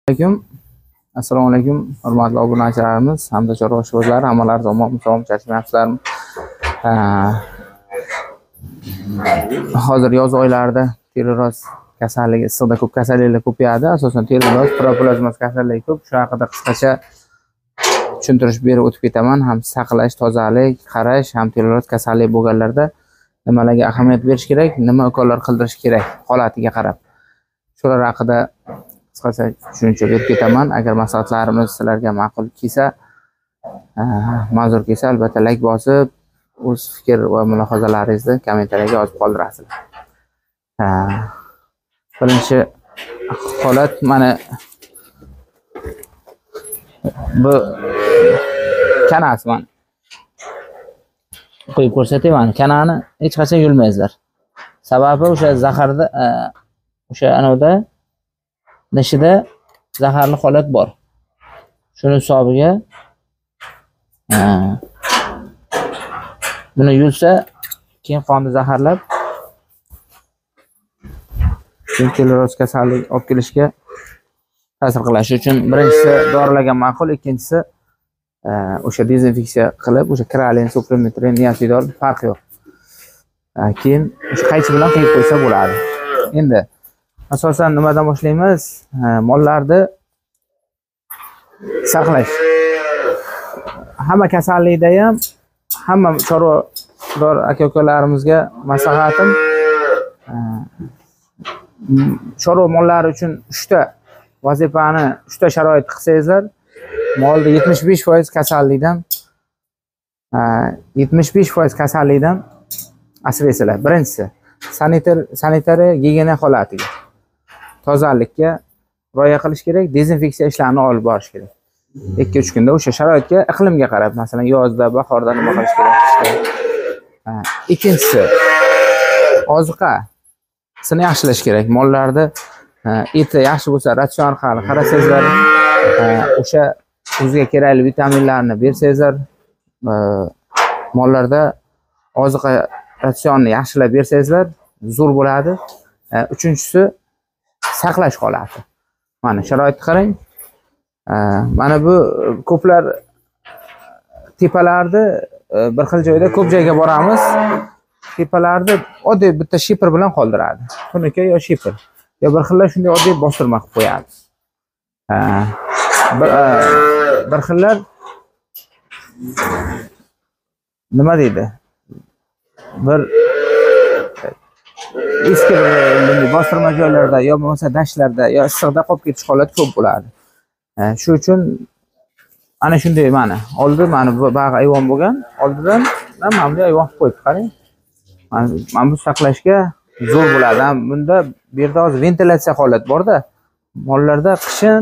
Alaykum. Assalomu alaykum, hurmatli obunachilarimiz hamda chorvashvozlar, hammalar omon sog'lom charchamayapsizlarmi? Hozir yoz oylarida tiroz kasalligi, issiqda ko'p kasalliklar ko'payadi. Asosan tiroz, proplazmoz kasalligi ko'p. Shu haqida qisqacha tushuntirish berib o'tib ketaman. Ham saqlash, tozalik, qarash, ham tiroz kasalligi bo'lganlarda nimalarga ahamiyat berish kerak, nima ukollar qildirish kerak holatiga qarab. Shular haqida qisqacha tushuncha berib ketaman. Agar maslahatlarimiz sizlarga ma'qul kelsa, ma'zur kelsa, albatta like bosib, o'z fikr va mulohazalaringizni kommentariyaga yozib qoldirasizlar. Birinchi holat mana bu kanasi mana. Qo'yib ko'rsataman. Kanani hech qachon yulmaysizlar. Sababi o'sha zaharda o'sha anavda nishida zaharli holat bor. Shuni hisobiga buni yulsa, keyin qonni zaharlab tiroz kasallik olib kelishga ta'sir qilish uchun birinchisi dorilarga ma'qul, ikkinchisi o'sha dezinfeksiya qilib, o'sha kralin, suprametrin, niasidol farqi yo'q. Keyin o'sha qaychi bilan quyib qo'ysa bo'ladi. Endi asosan nimadan boshlaymiz? Mollarni saqlash. Hamma kasallikda ham hamma chorvador aka-ukalarimizga maslahatim chorva mollari uchun 3 ta vazifani, 3 ta sharoit qilsangizlar, molda 75% kasallikdan 75% kasallikdan asraysizlar. Birinchisi sanitariya gigiyena holatiga, tozalikka rioya qilish kerak, dezinfeksiya ishlarini olib borish kerak. 2-3 kunda o'sha sharoitga, iqlimga qarab, masalan, yozda, bahorda nima qilish kerak? Ikkinchisi, oziqasini yaxshilash kerak. Mollarda eti yaxshi bo'lsa, ratsion orqali qarasangizlar, o'sha o'ziga kerakli vitaminlarni bersangizlar, mollarda oziqa ratsionni yaxshilab bersangizlar, zo'r bo'ladi. Uchinchisi, saqlash holati. Mana sharoitni qarang. Mana bu ko'plar tepalarda bir xil joyda ko'p joyga boramiz. Tepalarda oddiy bitta shipr bilan qoldiradi. Tunuka yo shipr. Yo bir xillar shunday oddiy bostirma qilib qo'yadi. Bir xillar nima deydi? Bir eski bostirma joylarda yo bo'lmasa dashtlarda yo issiqda qolib ketish holati ko'p bo'ladi. Shu uchun ana shunday mana oldi, mana bu bag'i ayvon bo'lgan, oldidan mana bunday ayvon qilib qo'yib qarang. Mana bu saqlashga zo'r bo'ladi. Bunda bu yerda hozir ventilyatsiya holat bor-da. Mollarda qishin,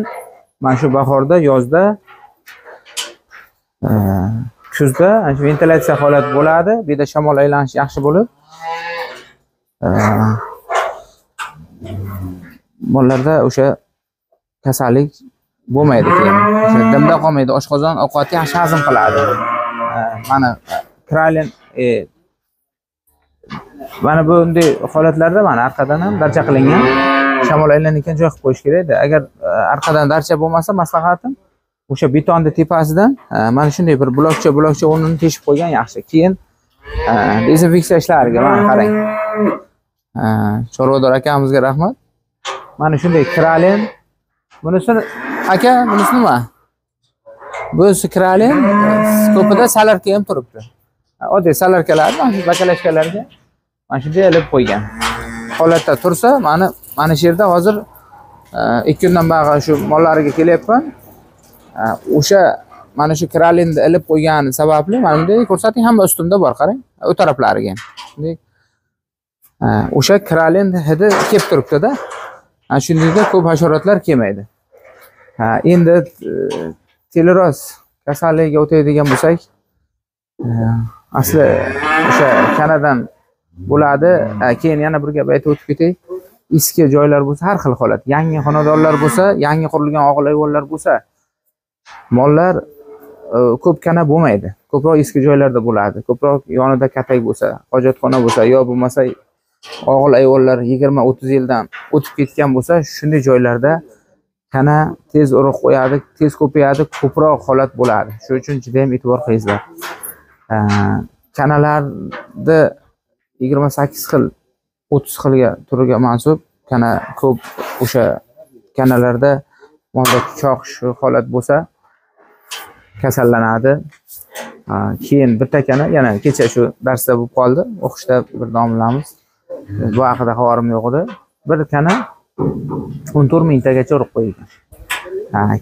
mana shu bahorda, yozda, kuzda ana shu ventilyatsiya holat bo'ladi. Bu yerda shamol aylanishi yaxshi bo'lib, mollarda o'sha kasallik bo'lmaydi keyin. O'sha dimda qolmaydi, oshqozon ovqatni yaxshi hazm qiladi. Mana kralin mana bunday holatlarda mana orqadan ham darcha qilingan, shamol aylanayotgan joy qilib qo'yish kerak-da. Agar orqadan darcha bo'lmasa, maslahatim o'sha betonni tepasidan mana shunday bir blokcha o'rnini teshib qo'ygan yaxshi. Keyin dezinfeksiya ishlariga mana qarang. Chorvador akamizga rahmat. Mana shunday kralin. Bunisi aka, bunisi nima? Bunisi kralin, ko'pida salarka ham turibdi. Oddiy salarkalar, mana shu bakalashkalarga mana shunday ilib qo'ygan. Holatda tursa, mana shu yerda hozir 2 kundan beri shu mollariga kelyapman. O'sha mana shu kralinni ilib qo'ygan sababli mana bunday ko'rsating, hamma ustimda bor, qarang. U taraflariga ham. Shunday o'sha kralin hidi kelib turibdi-da. Ana shundayda ko'p hasharotlar kelmaydi. Endi tiroz kasalligiga o'tadigan bo'lsak, asli o'sha kanadan bo'ladi. Keyin yana bir gap aytib o'tib ketay. Eski joylar bo'lsa, har xil holat. Yangi xonadonlar bo'lsa, yangi qurilgan og'il ayvonlar bo'lsa, mollar ko'p kana bo'lmaydi. Ko'proq eski joylarda bo'ladi. Ko'proq yonida katak bo'lsa, hojatxona bo'lsa, yo bo'lmasa og'il ayvonlar 20-30 yildan o'tib ketgan bo'lsa, shunday joylarda kana tez urug' qo'yadi, tez ko'payadi, ko'proq holat bo'ladi. Shuning uchun juda ham e'tibor qilingizlar. Kanalarda 28 xil, 30 xilga turiga mansub kana ko'p. O'sha kanalarda molda choqish holat bo'lsa kasallanadi. Keyin bitta kana yana kecha shu darsda bo'lib qoldi, o'qishda bir domlamiz bu haqida xabarim yo'q edi. Bir kana 14 mingtagacha urib qo'ygan.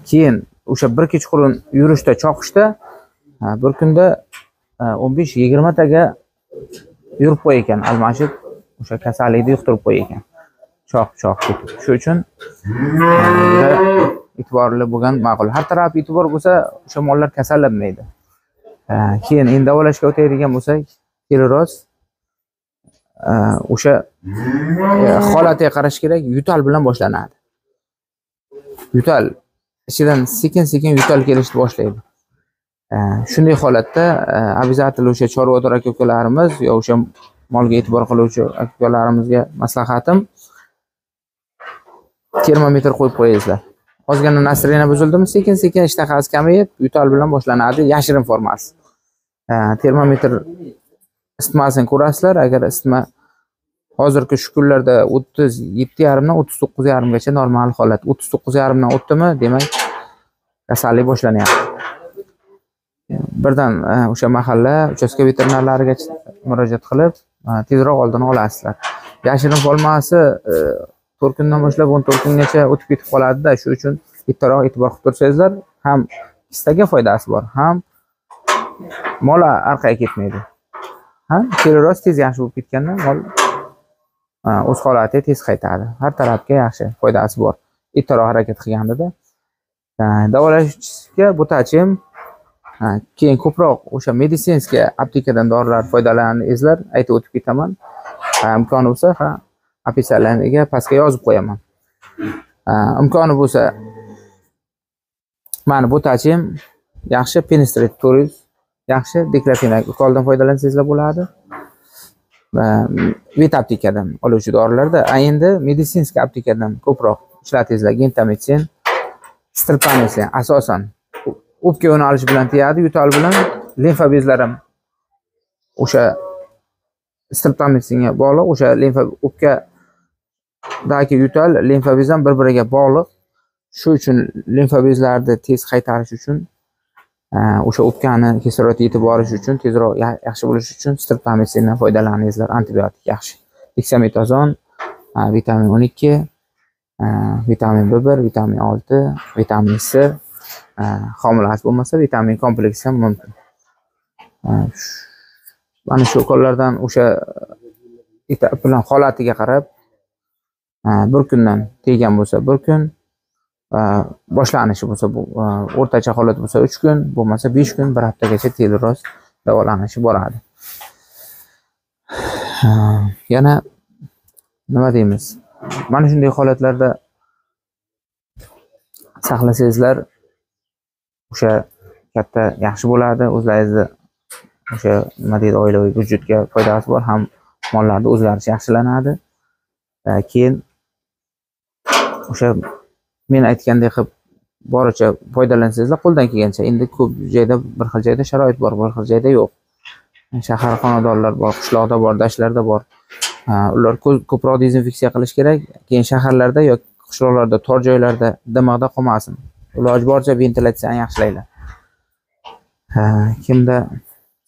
Keyin o'sha bir kechqurun yurishda choqishda bir kunda 15-20 taga yurib qo'ygan, almashib o'sha kasallikni yuqtirib qo'ygan. Choq ketib. Shu uchun e'tiborli bo'lgan ma'qul. Har taraf e'tibor bo'lsa, o'sha mollar kasallanmaydi. Keyin endi davolashga o'taydigan bo'lsak, kelinroz o'sha holatiga qarash kerak. Yutal bilan boshlanadi. Yutal ichidan sekin-sekin yutal kelishni boshlaydi. Shunday holatda обязательно o'sha chorvador aka-ukalarimiz yo o'sha molga e'tibor qiluvchi aka-ukalarimizga maslahatim, termometr qo'yib qo'yingizlar. Ozgina nasrina buzildimi, sekin-sekin ishtahasi kamayib, yutal bilan boshlanadi, yashirin formasi. Termometr isitmasini ko'rasizlar. Agar isitma hozirgi shu kunlarda 37,5 dan 39,5 gacha normal holat. 39,5 dan o'tdimi, demak kasallik boshlanyapti. Birdan o'sha mahalla uchastka veterinarlariga murojaat qilib, tezroq oldini olasizlar. Yashirin formasi 4 kundan boshlab 14 kungacha o'tib ketib qoladi-da, shu uchun ertaroq e'tibor qilib tursangizlar, ham istaga foydasi bor, ham mol orqaga ketmaydi. Kelinroz tez yaxshi bo'lib ketganda mol o'z holatiga tez qaytadi. Har tarafga yaxshi foydasi bor. Ertaroq harakat qilganda-da. Davolashga butachim, keyin ko'proq o'sha meditsinskiy aptekadan dorilar foydalaningizlar, aytib o'tib ketaman. Imkoni bo'lsa, описаниеga pastga yozib qo'yaman. Imkoni bo'lsa, mana bu tachim yaxshi penistrit turiz, yaxshi diklofenak ukoldan foydalansangizlar bo'ladi. Vet aptekadan oluvchi dorilarda, endi meditsinskiy aptekadan ko'proq ishlatingizlar. Gentamicin, streptomicin asosan o'pka yo'nalishi bilan tegadi, yutal bilan limfa bezlari ham o'sha streptomicinga bog'liq, o'sha limfa o'pkadagi yutal limfa bez ham bir-biriga bog'liq. Shu uchun limfa bezlarni tez qaytarish uchun, o'sha o'pkani kislorod yetib borish uchun, tezroq yaxshi bo'lish uchun streptomicindan foydalaningizlar. Antibiotik yaxshi. Dexametazon, vitamin 12, vitamin B1, vitamin 6, vitamin C, homilasi bo'lmasa vitamin kompleksi ham mumkin. Mana shu ukollardan o'sha bilan holatiga qarab, bir kundan teggan bo'lsa 1 kun, boshlanishi bo'lsa bu o'rtacha holat bo'lsa 3 kun, bo'lmasa 5 kun, 1 haftagacha teloroz davolanishi boradi. Yana nima deymiz? Mana shunday holatlarda saqlasangizlar o'sha katta yaxshi bo'ladi. O'zlaringizni o'sha nima deydi, oilaviy byudjetga foydasi bor, ham mollarning o'zgarishi yaxshilanadi. Keyin o'sha men aytgandek qilib boricha foydalansangizlar qo'ldan kelgancha. Endi ko'p joyda bir xil joyda sharoit bor, bir xil joyda yo'q. Shahar xonadonlar bor, qishloqda bor, dashlarda bor. Ular ko'proq dezinfeksiya qilish kerak. Keyin shaharlarda yoki qishloqlarda, tor joylarda dimiqda qolmasin. Iloji boricha ventilyatsiyani yaxshilanglar. Kimda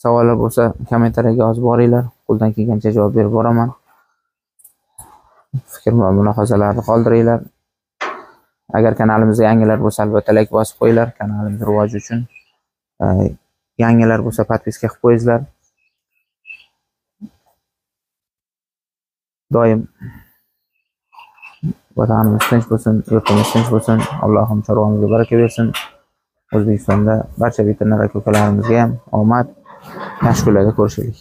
savollar bo'lsa, kommentariyaga yozib boringlar. Qo'ldan kelgancha javob berib boraman. Fikr va mulohazalarni qoldiringlar. Agar kanalimizga yangilar bo'lsa, albatta like bosib qo'yinglar, kanalimiz rivoji uchun. Yangilar bo'lsa, podpiska qilib qo'yinglar. Doim vatanimiz tinch bo'lsin, yurtimiz tinch bo'lsin. Allohim chorvamizga baraka bersin. O'zbekistonda barcha veterinar aka-ukalarimizga ham omad, yaxshi kunlarda ko'rishaylik.